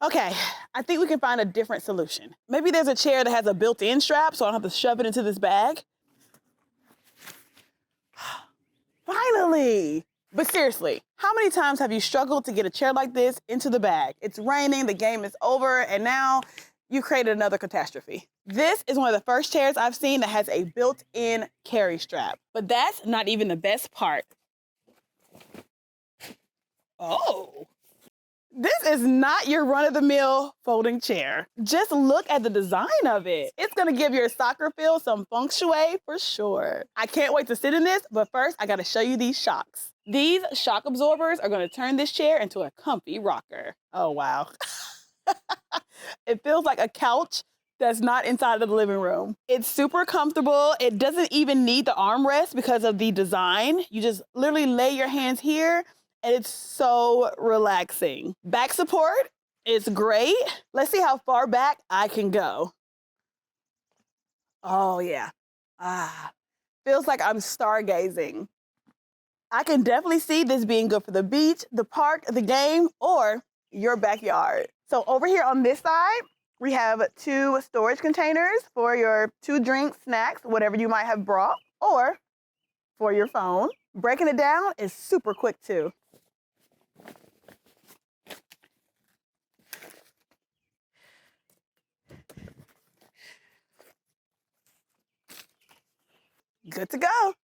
Okay, I think we can find a different solution. Maybe there's a chair that has a built-in strap so I don't have to shove it into this bag. Finally! But seriously, how many times have you struggled to get a chair like this into the bag? It's raining, the game is over, and now you created another catastrophe. This is one of the first chairs I've seen that has a built-in carry strap. But that's not even the best part. Oh. This is not your run-of-the-mill folding chair. Just look at the design of it. It's gonna give your soccer field some feng shui for sure. I can't wait to sit in this, but first I gotta show you these shocks. These shock absorbers are gonna turn this chair into a comfy rocker. Oh, wow. It feels like a couch that's not inside of the living room. It's super comfortable. It doesn't even need the armrest because of the design. You just literally lay your hands here and it's so relaxing. Back support is great. Let's see how far back I can go. Oh yeah, feels like I'm stargazing. I can definitely see this being good for the beach, the park, the game, or your backyard. So over here on this side, we have 2 storage containers for your 2 drinks, snacks, whatever you might have brought, or for your phone. Breaking it down is super quick too. Good to go.